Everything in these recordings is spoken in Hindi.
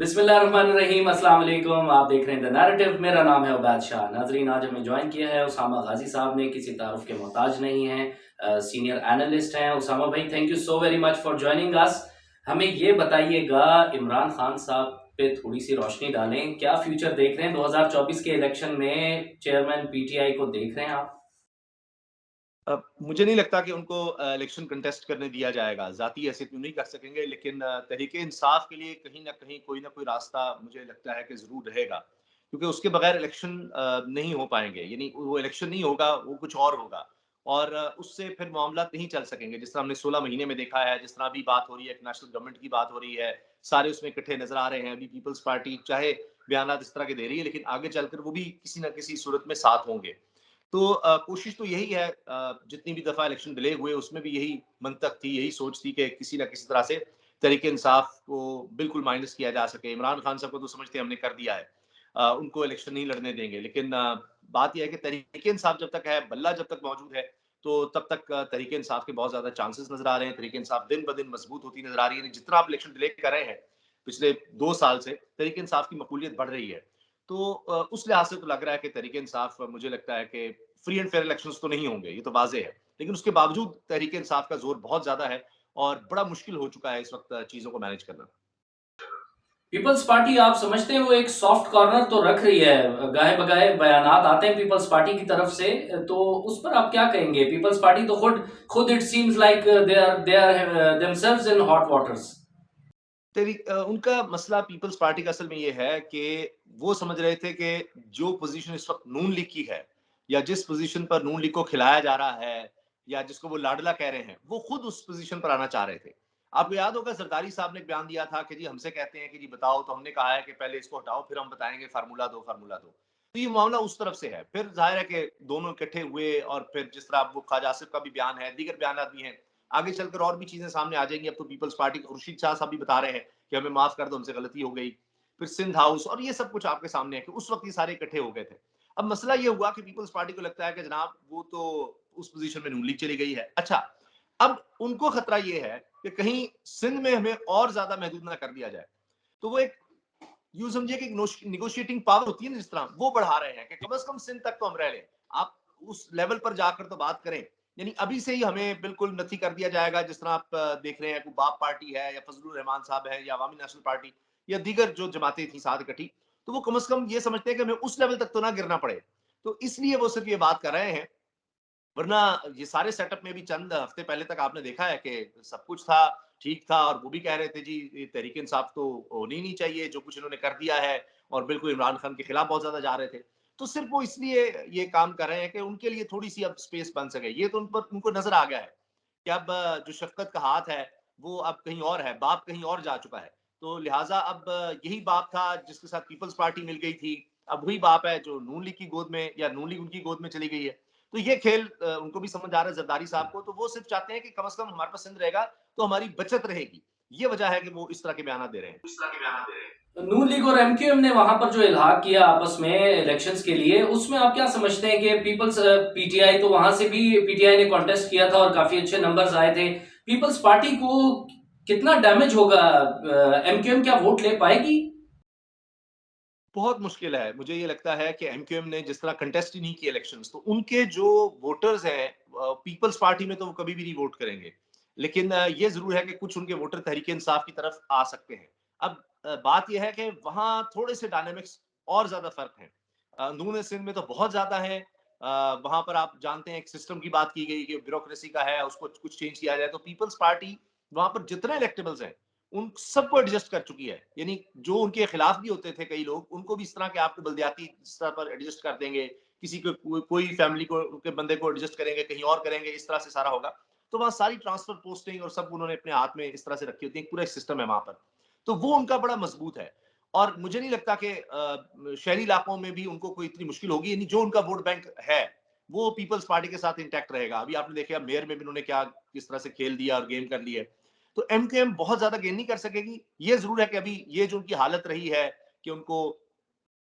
बिस्मिल्लाहिर्रहमानिर्रहीम, अस्सलाम वालेकुम। आप देख रहे हैं द नैरेटिव। मेरा नाम है उबैद शाह। नाजरीन, आज हमें ज्वाइन किया है उसामा गाजी साहब ने। किसी तारुफ के मोहताज नहीं हैं, सीनियर एनालिस्ट हैं। उसामा भाई, thank you so very much for joining us. हमें ये बताइएगा, इमरान खान साहब पे थोड़ी सी रोशनी डालें। क्या फ्यूचर देख रहे हैं 2024 के इलेक्शन में? चेयरमैन पीटीआई को देख रहे हैं आप? मुझे नहीं लगता कि उनको इलेक्शन कंटेस्ट करने दिया जाएगा। ज़ाती हैसियत में नहीं कर सकेंगे, लेकिन तहरीक-ए-इंसाफ के लिए कहीं न कहीं कोई न कोई रास्ता मुझे लगता है कि ज़रूर रहेगा। क्योंकि उसके बगैर इलेक्शन नहीं हो पाएँगे। यानी वो इलेक्शन नहीं होगा, वो कुछ और होगा। और उससे फिर मामलात नहीं चल सकेंगे। जिस तरह हमने 16 महीने में देखा है, जिस तरह अभी बात हो रही है, एक नेशनल गवर्नमेंट की बात हो रही है, सारे उसमें इकट्ठे नज़र आ रहे हैं। अभी पीपल्स पार्टी चाहे बयानात इस तरह के दे रही है, लेकिन आगे चलकर वो भी किसी न किसी सूरत में साथ होंगे। तो कोशिश तो यही है, जितनी भी दफ़ा इलेक्शन डिले हुए उसमें भी यही मंतक थी, यही सोच थी कि किसी न किसी तरह से तहरीक-ए-इंसाफ को बिल्कुल माइनस किया जा सके। इमरान खान साहब को तो समझते हैं हमने कर दिया है, उनको इलेक्शन नहीं लड़ने देंगे। लेकिन बात ये है कि तहरीक-ए-इंसाफ जब तक है, बल्ला जब तक मौजूद है, तो तब तक तहरीक-ए-इंसाफ के बहुत ज़्यादा चांसेस नज़र आ रहे हैं। तहरीक-ए-इंसाफ दिन-ब-दिन मजबूत होती नज़र आ रही है। जितना आप इलेक्शन डिले कर रहे हैं, पिछले 2 साल से तहरीक-ए-इंसाफ की मकबूलियत बढ़ रही है। तो उस लिहाज से तो लग रहा है कि तहरीक-ए-इंसाफ, मुझे लगता है कि फ्री एंड फेयर इलेक्शंस तो नहीं होंगे, ये तो वाज़ेह है। लेकिन उसके बावजूद तहरीक-ए-इंसाफ का ज़ोर बहुत ज़्यादा है और बड़ा मुश्किल हो चुका है इस वक़्त चीज़ों को मैनेज करना। पीपल्स पार्टी, आप समझते हैं वो एक सॉफ्ट कॉर्नर तो रख रही है? गाहे बगाए बयानात आते हैं पीपल्स पार्टी की तरफ से, तो उस पर आप क्या कहेंगे? पीपल्स पार्टी तो खुद खुद it seems like they are themselves in hot waters. उनका मसला पीपल्स पार्टी का असल में ये है कि वो समझ रहे थे कि जो पोजीशन इस वक्त नून लीग की है, या जिस पोजीशन पर नून लीग को खिलाया जा रहा है, या जिसको वो लाडला कह रहे हैं, वो खुद उस पोजीशन पर आना चाह रहे थे। आपको याद होगा जरदारी साहब ने एक बयान दिया था कि जी हमसे कहते हैं कि जी बताओ, तो हमने कहा है कि पहले इसको हटाओ, फिर हम बताएंगे, फार्मूला दो, फार्मूला दो। तो ये मामला उस तरफ से है। फिर जाहिर है कि दोनों इकट्ठे हुए, और फिर जिस तरह वो ख्वाजा आसिफ का भी बयान है, दीगर बयान भी हैं, आगे चलकर और भी चीजें सामने आ जाएंगी। अब तो पीपल्स पार्टी खुर्शीद शाह साहब भी बता रहे हैं कि हमें माफ कर दो, हमसे गलती हो गई। फिर सिंध हाउस और ये सब कुछ आपके सामने है कि उस वक्त ये सारे इकट्ठे हो गए थे। अब मसला ये हुआ कि पीपल्स पार्टी को लगता है कि जनाब वो तो उस पोजीशन में नून लीग चली गई है। अच्छा, अब उनको खतरा ये है कि कहीं सिंध में हमें और ज्यादा महदूद ना कर दिया जाए। तो वो एक, यूं समझिए कि निगोशिएटिंग पावर होती है ना, जिस तरह वो बढ़ा रहे हैं कि कम से कम सिंध तक तो हम रह लें, आप उस लेवल पर जाकर तो बात करें। यानी अभी से ही हमें बिल्कुल नथी कर दिया जाएगा। जिस तरह आप देख रहे हैं, कोई बाप पार्टी है, या फजलुर रहमान साहब है, या अवामी नेशनल पार्टी, या दीगर जो जमातें थी साथ इकट्ठी, तो वो कम से कम ये समझते हैं कि हमें उस लेवल तक तो ना गिरना पड़े। तो इसलिए वो सिर्फ ये बात कर रहे हैं। वरना ये सारे सेटअप में भी चंद हफ्ते पहले तक आपने देखा है कि सब कुछ था, ठीक था, और वो भी कह रहे थे जी ये तहरीक इंसाफ तो होनी ही नहीं चाहिए, जो कुछ इन्होंने कर दिया है, और बिल्कुल इमरान खान के खिलाफ बहुत ज्यादा जा रहे थे। तो सिर्फ वो इसलिए ये काम कर रहे हैं कि उनके लिए थोड़ी सी अब स्पेस बन सके। ये तो उन पर उनको नजर आ गया है कि अब जो शफकत का हाथ है वो अब कहीं और है, बाप कहीं और जा चुका है। तो लिहाजा अब यही बाप था जिसके साथ पीपल्स पार्टी मिल गई थी, अब वही बाप है जो नून लीग की गोद में, या नून लीग उनकी गोद में चली गई है। तो ये खेल उनको भी समझ आ रहा है जरदारी साहब को। तो वो सिर्फ चाहते हैं कि कम से कम हमारे पास सिंध रहेगा तो हमारी बचत रहेगी। ये वजह है कि वो इस तरह के बयान दे रहे हैं। नून लीग और एमक्यूएम ने वहां पर जो इल्हाक किया आपस में इलेक्शंस के लिए, उसमें आप क्या समझते हैं कि पीपल्स पीटीआई तो वहां से भी पीटीआई ने कॉन्टेस्ट किया था और काफी अच्छे नंबर्स आए थे। पीपल्स पार्टी को कितना डैमेज होगा? एमक्यूएम क्या वोट ले पाएगी? बहुत मुश्किल है। मुझे ये लगता है कि एमक्यूएम ने जिस तरह कंटेस्ट ही नहीं किए इलेक्शंस, तो उनके जो वोटर्स हैं पीपल्स पार्टी में, तो वो कभी भी नहीं वोट करेंगे। लेकिन ये जरूर है कि कुछ उनके वोटर तहरीक इंसाफ की तरफ आ सकते हैं। अब बात यह है कि वहां थोड़े से डायनेमिक्स और ज्यादा फर्क है। अंदरून सिंध में तो बहुत ज्यादा है। वहां पर आप जानते हैं एक सिस्टम की बात की गई कि ब्यूरोक्रेसी का है, उसको कुछ चेंज किया जाए। तो पीपल्स पार्टी वहां पर जितने इलेक्टेबल्स हैं उन सबको एडजस्ट कर चुकी है। यानी जो उनके खिलाफ भी होते थे कई लोग, उनको भी इस तरह के आपको बलदियाती स्तर पर एडजस्ट कर देंगे। किसी को कोई फैमिली को के बंदे को एडजस्ट करेंगे, कहीं और करेंगे, इस तरह से सारा होगा। तो वहां सारी ट्रांसफर पोस्टिंग और सब उन्होंने अपने हाथ में इस तरह से रखी होती है, पूरा सिस्टम है वहां पर। तो वो उनका बड़ा मजबूत है। और मुझे नहीं लगता कि शहरी इलाकों में भी उनको कोई इतनी मुश्किल होगी। यानी जो उनका वोट बैंक है वो पीपल्स पार्टी के साथ इंटैक्ट रहेगा। अभी आपने देखा मेयर में भी उन्होंने क्या किस तरह से खेल दिया और गेम कर लिया। तो एमकेएम बहुत ज्यादा गेन नहीं कर सकेगी। ये जरूर है कि अभी ये जो उनकी हालत रही है कि उनको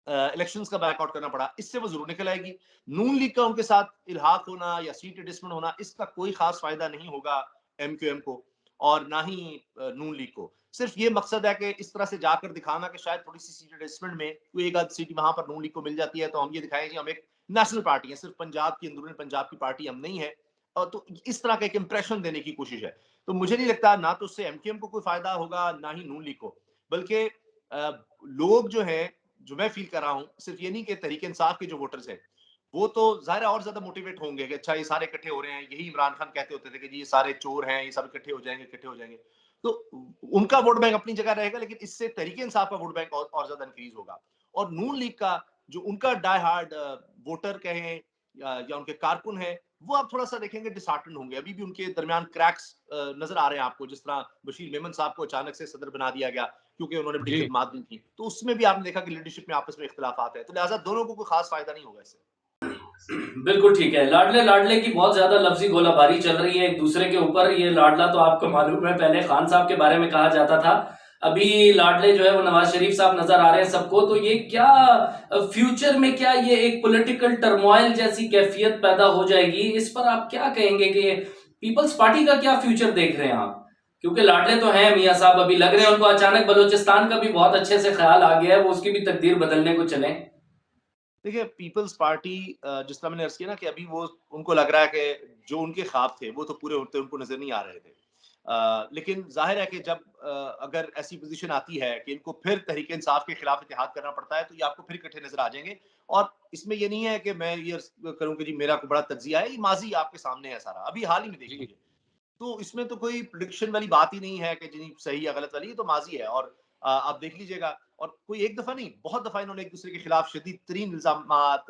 इलेक्शंस का बैकआउट करना पड़ा, इससे वो जरूर निकल आएगी। नून लीग का उनके साथ इल्हाक होना या सीट एडजस्टमेंट होना, इसका कोई खास फायदा नहीं होगा एमक्यूएम को, और ना ही नून लीग को। सिर्फ ये मकसद है कि इस तरह से जाकर दिखाना कि शायद थोड़ी सी सीट एडजस्टमेंट में कोई एक आध सीट वहां पर नून लीग को मिल जाती है, तो हम ये दिखाएं कि हम एक नेशनल पार्टी है, सिर्फ पंजाब की अंदरूनी पंजाब की पार्टी हम नहीं है। और तो इस तरह का एक इंप्रेशन देने की कोशिश है। तो मुझे नहीं लगता ना तो उससे एमकेएम को कोई फायदा होगा ना ही नून लीग को, बल्कि लोग जो है, जो मैं फील कर रहा हूँ, सिर्फ ये नहीं कि तहरीक इंसाफ के जो वोटर्स हैं वो तो ज़ाहिर है और ज़्यादा मोटिवेट होंगे कि अच्छा ये सारे इकट्ठे हो रहे हैं। यही इमरान खान कहते होते थे कि जी ये सारे चोर हैं, ये सब इकट्ठे हो जाएंगे, इकट्ठे हो जाएंगे। तो उनका वोट बैंक अपनी जगह रहेगा, लेकिन इससे तहरीक इंसाफ का वोट बैंक और ज़्यादा इंक्रीज होगा। और नून लीग का जो उनका डाई हार्ड वोटर कहें या उनके कारकुन है, वो आप थोड़ा सा देखेंगे डिसहार्टन होंगे। अभी भी उनके दरमियान क्रैक्स नजर आ रहे हैं आपको, जिस तरह बशीर मेमन साहब को अचानक से सदर बना दिया गया क्योंकि उन्होंने बड़ी जी। खिदमात दी थी, तो उसमें भी आपने देखा कि लीडरशिप में आपस में इख्तिलाफात है, तो लिहाजा दोनों को कोई खास फायदा नहीं होगा इससे। बिल्कुल ठीक है। लाडले लाडले की बहुत ज्यादा लफ्जी गोलाबारी चल रही है एक दूसरे के ऊपर। ये लाडला तो आपको मालूम है पहले खान साहब के बारे में कहा जाता था, अभी लाडले जो है वो नवाज शरीफ साहब नजर आ रहे हैं सबको। तो ये क्या फ्यूचर में क्या ये एक पॉलिटिकल टर्मोइल जैसी कैफियत पैदा हो जाएगी? इस पर आप क्या कहेंगे कि पीपल्स पार्टी का क्या फ्यूचर देख रहे हैं आप? क्योंकि लाडले तो हैं मियां साहब, अभी लग रहे हैं उनको अचानक बलूचिस्तान का भी बहुत अच्छे से ख्याल आ गया है, वो उसकी भी तकदीर बदलने को चले। देखिए पीपल्स पार्टी जिस तरह मैंने अर्ज किया ना कि अभी वो उनको लग रहा है कि जो उनके ख्वाब थे वो तो पूरे होते उनको नजर नहीं आ रहे थे। लेकिन जाहिर है कि जब अगर ऐसी पोजीशन आती है कि इनको फिर तहरीक इंसाफ के खिलाफ इत्तेहाद करना पड़ता है, तो ये आपको फिर इकट्ठे नजर आ जाएंगे। और इसमें ये नहीं है कि मैं ये अर्ज करूं कि जी मेरा कोई बड़ा तज्जिया है, ये माजी आपके सामने है सारा, अभी हाल ही में देख जी। लीजिए। तो इसमें तो कोई प्रिडिक्शन वाली बात ही नहीं है कि जी सही या गलत वाली, ये तो माजी है। और आप देख लीजिएगा, और कोई एक दफा नहीं बहुत दफा इन्होंने एक दूसरे के खिलाफ शदीद तरीन इल्जामात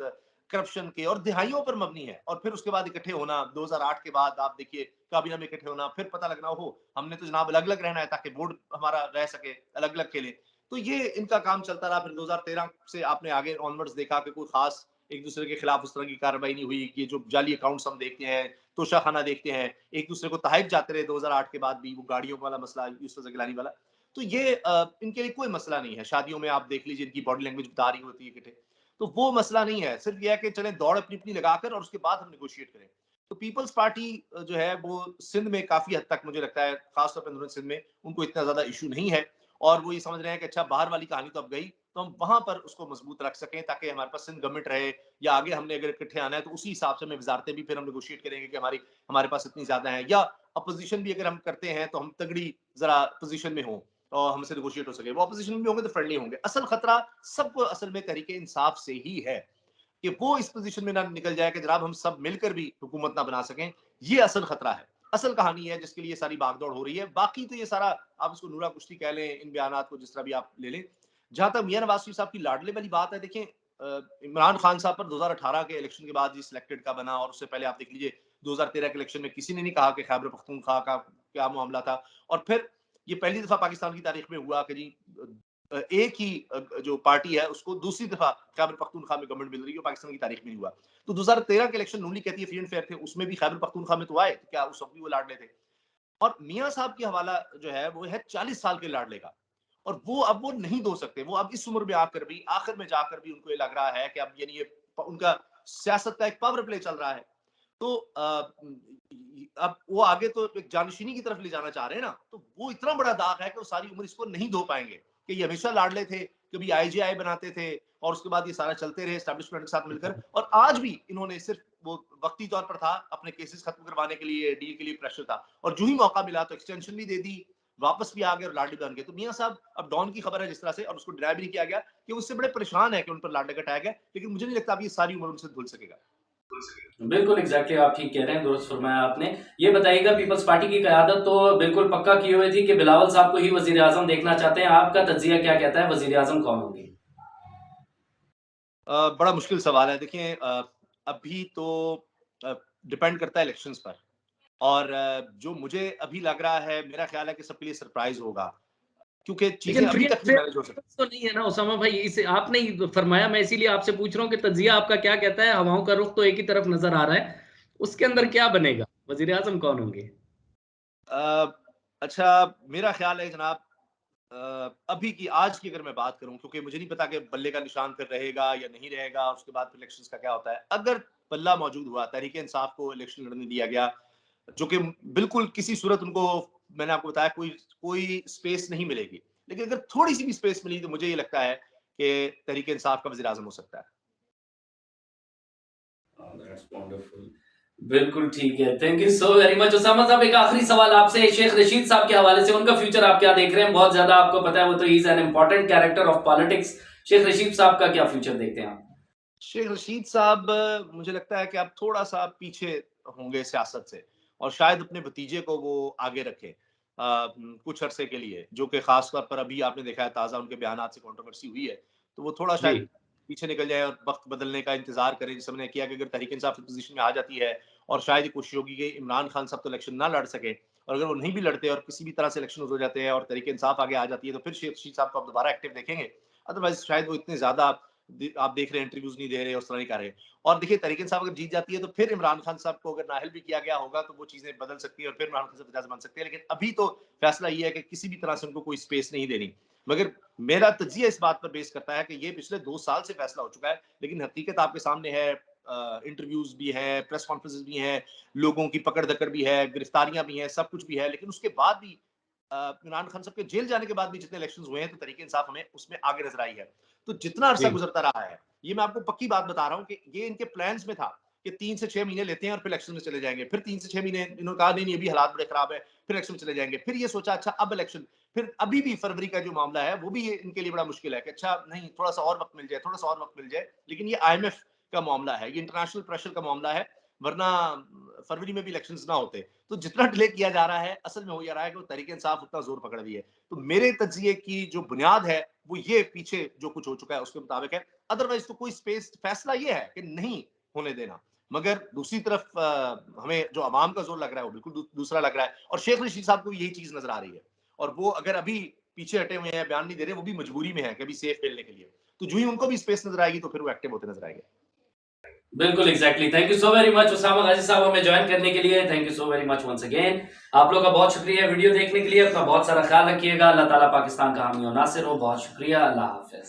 करप्शन के और दिहाइयों पर मबनी है, और फिर उसके बाद इकट्ठे होना 2008 के बाद आप देखिए काबीना में इकट्ठे होना, फिर पता लगना हो हमने तो जनाब अलग अलग रहना है ताकि बोर्ड हमारा रह सके, अलग अलग खेले। तो ये इनका काम चलता रहा। फिर 2013 से आपने आगे ऑनवर्ड्स देखा कि कोई खास एक दूसरे के खिलाफ उस तरह की कार्रवाई नहीं हुई। ये जो जाली अकाउंट्स हम देखते हैं, तोशाखाना देखते हैं, एक दूसरे को तहरीक जाते रहे 2008 के बाद भी, वो गाड़ियों वाला मसला, यूसुफ गिलानी वाला। तो ये इनके लिए कोई मसला नहीं है। शादियों में आप देख लीजिए इनकी बॉडी लैंग्वेज बता रही होती है किटे, तो वो मसला नहीं है। सिर्फ ये है कि चलें दौड़ अपनी अपनी लगाकर और उसके बाद हम निगोशिएट करें। तो पीपल्स पार्टी जो है वो सिंध में काफी हद तक मुझे लगता है, खासतौर पर अंदरूनी सिंध में उनको इतना ज्यादा इशू नहीं है। और वो ये समझ रहे हैं कि अच्छा बाहर वाली कहानी तो अब गई, तो हम वहां पर उसको मजबूत रख सकें ताकि हमारे पास सिंध गवर्नमेंट रहे, या आगे हमने अगर इकट्ठे आना है तो उसी हिसाब से हमें वजारतें भी फिर हम निगोशिएट करेंगे कि हमारे पास इतनी ज्यादा है, या अपोजिशन भी अगर हम करते हैं तो हम तगड़ी जरा पोजीशन में हो और हमसे निगोशिएट हो सके। वो अपोजिशन में भी होंगे तो फ्रेंडली होंगे। असल खतरा सबको असल में तहरीके इंसाफ से ही है कि वो इस पोजीशन में ना निकल जाए कि जनाब हम सब मिलकर भी हुकूमत ना बना सकें। ये असल खतरा है, असल कहानी है जिसके लिए सारी भागदौड़ हो रही है। बाकी तो ये सारा आप इसको नूरा कुश्ती कह लें, इन बयान को जिस तरह भी आप ले लें। जहां तक मियां नवाज शरीफ साहब की लाडले वाली बात है, देखें इमरान खान साहब पर 2018 के इलेक्शन के बाद सिलेक्टेड का बना, और उससे पहले आप देख लीजिए 2013 के इलेक्शन में किसी ने नहीं कहा कि खैबर पख्तूनख्वा का क्या मामला था। और फिर ये पहली दफा पाकिस्तान की तारीख में हुआ कि जी एक ही जो पार्टी है उसको दूसरी दफा खैबर पख्तूनख्वा में गवर्नमेंट मिल रही है, पाकिस्तान की तारीख में नहीं हुआ। तो 2013 के इलेक्शन नून लीग कहती है फ्री एंड फेयर थे, उसमें भी खैबर पख्तूनख्वा में तो आए, तो क्या उस वक्त भी वो लाडले थे? और मियां साहब की हवाला जो है वो है 40 साल के लाडले का, और वो अब वो नहीं दो सकते। वो अब इस उम्र में आकर भी, आखिर में जाकर भी उनको ये लग रहा है कि अब यानी ये उनका सियासत का एक पावर प्ले चल रहा है। तो अब वो आगे तो एक जानशीनी की तरफ ले जाना चाह रहे हैं ना, तो वो इतना बड़ा दाग है कि वो सारी उम्र इसको नहीं धो पाएंगे। कि ये हमेशा लाडले थे, कभी आईजीआई बनाते थे और उसके बाद ये सारा चलते रहे एस्टैब्लिशमेंट के साथ मिलकर, और आज भी इन्होंने सिर्फ वो वक्ती तौर पर था, अपने केसेस खत्म करवाने के लिए, डील के लिए प्रेशर था, और जो ही मौका मिला तो एक्सटेंशन भी दे दी, वापस भी आ गए और लाडली बन गए। तो मियां साहब अब डॉन की खबर है जिस तरह से, और उसको ड्राइव भी नहीं किया गया कि उससे बड़े परेशान है कि उन पर लाडले का टैग है, लेकिन मुझे नहीं लगता अब ये सारी उम्र उनसे धुल सकेगा। बिल्कुल एग्जैक्टली आप ठीक कह रहे हैं, दुरुस्त फरमाया आपने। ये बताइएगा पीपल्स पार्टी की क़यादत तो बिल्कुल पक्का की हुई थी कि बिलावल साहब को ही वजीर आजम देखना चाहते हैं। आपका तज्जिया क्या कहता है, वजीर आजम कौन होंगे? बड़ा मुश्किल सवाल है। देखिए अभी तो डिपेंड करता है इलेक्शंस पर, और जो मुझे अभी लग रहा है, मेरा ख्याल है कि सबके लिए सरप्राइज होगा, क्योंकि चीजें लेकिन अभी फ्री एंड तक जो फेयर मैनेज हो सकती। तो नहीं है ना उसामा भाई, इसे आपने ही फरमाया, मैं इसीलिए आपसे पूछ रहा हूँ कि तज्जिया आपका क्या कहता है? हवाओं का रुख तो एक ही तरफ नजर आ रहा है, उसके अंदर क्या बनेगा? वजीर आजम कौन होंगे? अच्छा, मेरा ख्याल है जनाब, अभी की आज की अगर मैं बात करूं, क्योंकि मुझे नहीं पता कि बल्ले का निशान फिर रहेगा या नहीं रहेगा, उसके बाद इलेक्शंस का क्या होता है। अगर बल्ला मौजूद हुआ, तहरीक इंसाफ को इलेक्शन लड़ने दिया गया, जो कि बिल्कुल किसी सूरत उनको मैंने आपको बताया कोई स्पेस नहीं मिलेगी। लेकिन अगर थोड़ी सी भी स्पेस मिली तो मुझे ये लगता है कि तहरीक इंसाफ का वज़ीर आज़म हो सकता है। That's wonderful. बिल्कुल ठीक है, thank you so very much. Usama साहब, एक आखिरी सवाल आपसे शेख रशीद साहब के हवाले से, उनका फ्यूचर आप क्या देख रहे हैं? बहुत ज्यादा आपको पता है वो तो ही is an important character of politics. Sheikh Rashid साहब का क्या फ्यूचर देखते हैं आप? शेख रशीद साहब मुझे लगता है कि आप थोड़ा-सा पीछे होंगे सियासत से और शायद अपने भतीजे को वो आगे रखें कुछ अरसे के लिए, जो कि ख़ास तौर पर अभी आपने देखा है ताज़ा उनके बयानात से कंट्रोवर्सी हुई है, तो वो थोड़ा जी, शायद पीछे निकल जाए और वक़्त बदलने का इंतज़ार करें। जैसे हमने किया कि अगर तहरीक इंसाफ इस पोज़ीशन में आ जाती है और शायद ये कोशिश होगी कि इमरान खान साहब तो इलेक्शन ना लड़ सकें और अगर वो नहीं भी लड़ते और किसी भी तरह से इलेक्शन हो जाते हैं और तहरीक इंसाफ आगे आ जाती है, तो फिर शेख रशीद साहब को आप दोबारा एक्टिव देखेंगे। अदरवाइज़ शायद वो इतने ज़्यादा आप देख रहे हैं इंटरव्यूज नहीं दे रहे, उस तरह नहीं कर रहे। और देखिए तहरीक इंसाफ अगर जीत जाती है तो फिर इमरान खान साहब को अगर नाअहल भी किया गया होगा तो वो चीजें बदल सकती है और फिर इमरान खान साहब वज़ीर-ए-आज़म बन सकते हैं। लेकिन अभी तो फैसला ये है कि किसी भी तरह से उनको कोई स्पेस नहीं देनी। मगर मेरा तजिया इस बात पर बेस करता है कि ये पिछले 2 साल से फैसला हो चुका है, लेकिन हकीकत आपके सामने है। इंटरव्यूज भी हैं, प्रेस कॉन्फ्रेंसेस भी हैं, लोगों की पकड़-दकड़ भी है, गिरफ्तारियां भी हैं, सब कुछ भी है। लेकिन उसके बाद भी इमरान खान साहब के जेल जाने के बाद भी जितने इलेक्शंस हुए हैं तो तहरीक इंसाफ हमें उसमें आगे नजर आई है। तो जितना अरसा जी, गुजरता रहा है, ये मैं आपको पक्की बात बता रहा हूँ कि ये इनके प्लान्स में था कि 3 से 6 महीने लेते हैं और फिर इलेक्शन में चले जाएंगे। फिर 3 से 6 महीने इन्होंने कहा नहीं अभी हालात बड़े खराब है, फिर इलेक्शन में चले जाएंगे। फिर ये सोचा अच्छा अब इलेक्शन, फिर अभी भी फरवरी का जो मामला है वो भी ये इनके लिए बड़ा मुश्किल है कि अच्छा नहीं थोड़ा सा और वक्त मिल जाए, थोड़ा सा और वक्त मिल जाए। लेकिन ये IMF का मामला है, ये इंटरनेशनल प्रेशर का मामला है, वरना फरवरी में भी इलेक्शंस ना होते। तो जितना डिले किया जा रहा है असल में हो जा रहा है कि वो तहरीक इंसाफ उतना जोर पकड़ रही है। तो मेरे तजिए की जो बुनियाद है वो ये पीछे जो कुछ हो चुका है उसके मुताबिक है। अदरवाइज तो कोई स्पेस, फैसला ये है कि नहीं होने देना। मगर दूसरी तरफ हमें जो अवाम का जोर लग रहा है वो बिल्कुल दूसरा लग रहा है और शेख रशीद साहब को यही चीज नजर आ रही है। और वो अगर अभी पीछे हटे हुए हैं, बयान नहीं दे रहे, वो भी मजबूरी में है कि अभी सेफ खेलने के लिए। तो जो ही उनको भी स्पेस नजर आएगी तो फिर वो एक्टिव होते नजर आएंगे। बिल्कुल exactly, thank you so very much Usama Ghazi साहब हमें ज्वाइन करने के लिए। Thank you so very much once again. आप लोग का बहुत शुक्रिया वीडियो देखने के लिए। अपना बहुत सारा ख्याल रखिएगा। अल्लाह ताला पाकिस्तान का हामी और नासिर हो। बहुत शुक्रिया। अल्लाह हाफिज।